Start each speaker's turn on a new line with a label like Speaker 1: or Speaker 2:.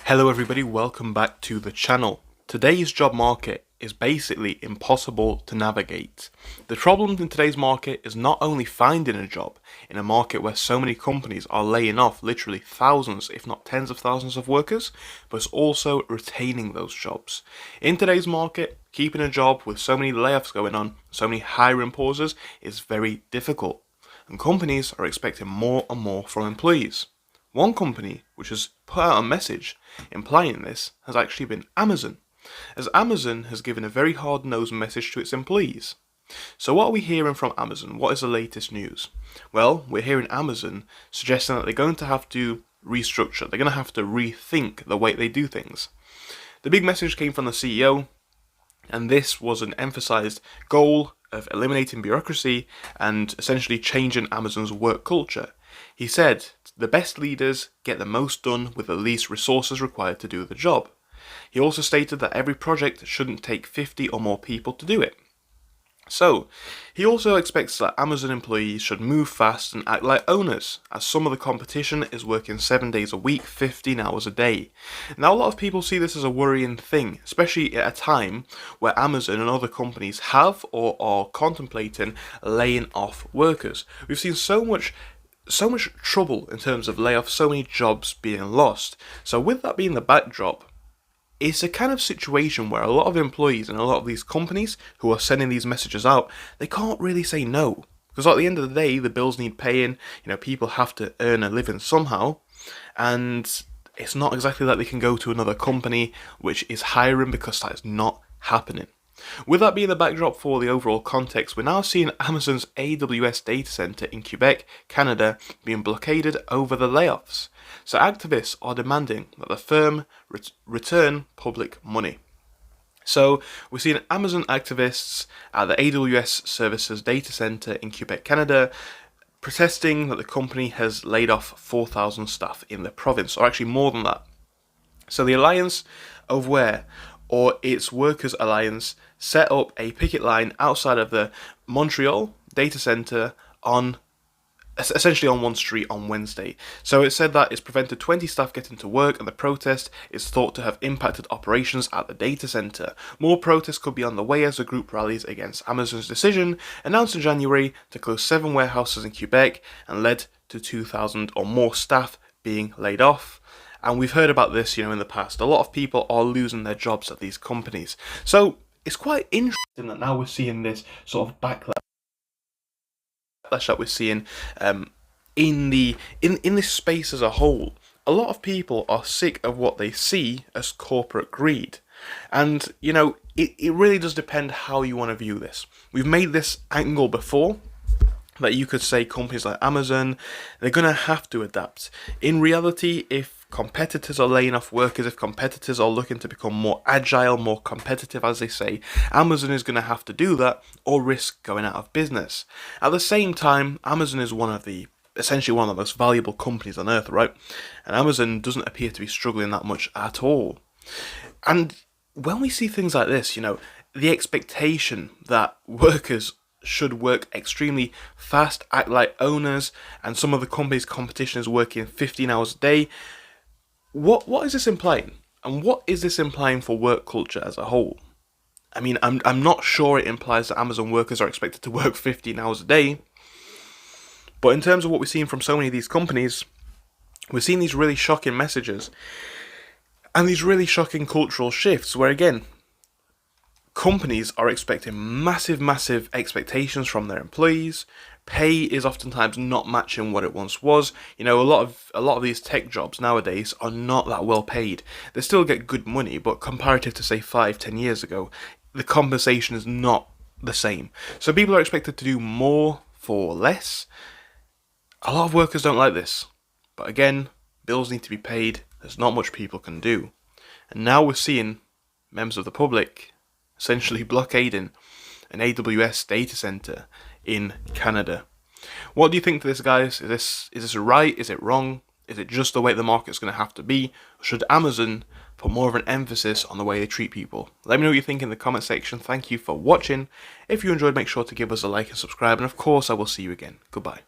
Speaker 1: Hello everybody, welcome back to the channel. Today's job market is basically impossible to navigate. The problem in today's market is not only finding a job in a market where so many companies are laying off literally thousands, if not tens of thousands of workers, but it's also retaining those jobs. In today's market, keeping a job with so many layoffs going on, so many hiring pauses is very difficult, and companies are expecting more and more from employees. One company which has put out a message implying this has actually been Amazon, as Amazon has given a very hard-nosed message to its employees. So what are we hearing from Amazon? What is the latest news? Well, we're hearing Amazon suggesting that they're going to have to restructure, they're going to have to rethink the way they do things. The big message came from the CEO, and this was an emphasized goal of eliminating bureaucracy and essentially changing Amazon's work culture. He said, the best leaders get the most done with the least resources required to do the job. He also stated that every project shouldn't take 50 or more people to do it. So, he also expects that Amazon employees should move fast and act like owners, as some of the competition is working 7 days a week, 15 hours a day. Now, a lot of people see this as a worrying thing, especially at a time where Amazon and other companies have or are contemplating laying off workers. We've seen so much trouble in terms of layoffs, so many jobs being lost. So with that being the backdrop, it's a kind of situation where a lot of employees and a lot of these companies who are sending these messages out, they can't really say no. Because at the end of the day, the bills need paying, people have to earn a living somehow, and it's not exactly like they can go to another company which is hiring, because that is not happening. With that being the backdrop for the overall context, we're now seeing Amazon's AWS data center in Quebec, Canada, being blockaded over the layoffs. So activists are demanding that the firm return public money. So we're seeing Amazon activists at the AWS services data center in Quebec, Canada, protesting that the company has laid off 4,000 staff in the province, or actually more than that. So the Alliance of Where, or its Workers Alliance, set up a picket line outside of the Montreal data center essentially on one street on Wednesday. So it said that it's prevented 20 staff getting to work, and the protest is thought to have impacted operations at the data center. More protests could be on the way as the group rallies against Amazon's decision, announced in January to close 7 warehouses in Quebec, and led to 2,000 or more staff being laid off. And we've heard about this, in the past. A lot of people are losing their jobs at these companies. So it's quite interesting that now we're seeing this sort of backlash that we're seeing in this space as a whole. A lot of people are sick of what they see as corporate greed. And, it really does depend how you want to view this. We've made this angle before, that you could say companies like Amazon, they're going to have to adapt. In reality, if competitors are laying off workers, if competitors are looking to become more agile, more competitive, as they say, Amazon is going to have to do that or risk going out of business. At the same time, Amazon is essentially one of the most valuable companies on earth, right? And Amazon doesn't appear to be struggling that much at all. And when we see things like this, the expectation that workers should work extremely fast, act like owners, and some of the company's competition is working 15 hours a day. What is this implying? And what is this implying for work culture as a whole? I mean, I'm not sure it implies that Amazon workers are expected to work 15 hours a day. But in terms of what we're seeing from so many of these companies, we're seeing these really shocking messages and these really shocking cultural shifts where, again, companies are expecting massive expectations from their employees. Pay is oftentimes not matching what it once was. A lot of these tech jobs nowadays are not that well paid. They still get good money, but comparative to say 5-10 years ago, the compensation is not the same. So people are expected to do more for less. A lot of workers don't like this. But again, bills need to be paid. There's not much people can do. And now we're seeing members of the public essentially blockading an AWS data center in Canada. What do you think to this, guys? Is this right? Is it wrong? Is it just the way the market's going to have to be? Or should Amazon put more of an emphasis on the way they treat people? Let me know what you think in the comment section. Thank you for watching. If you enjoyed, make sure to give us a like and subscribe. And of course, I will see you again. Goodbye.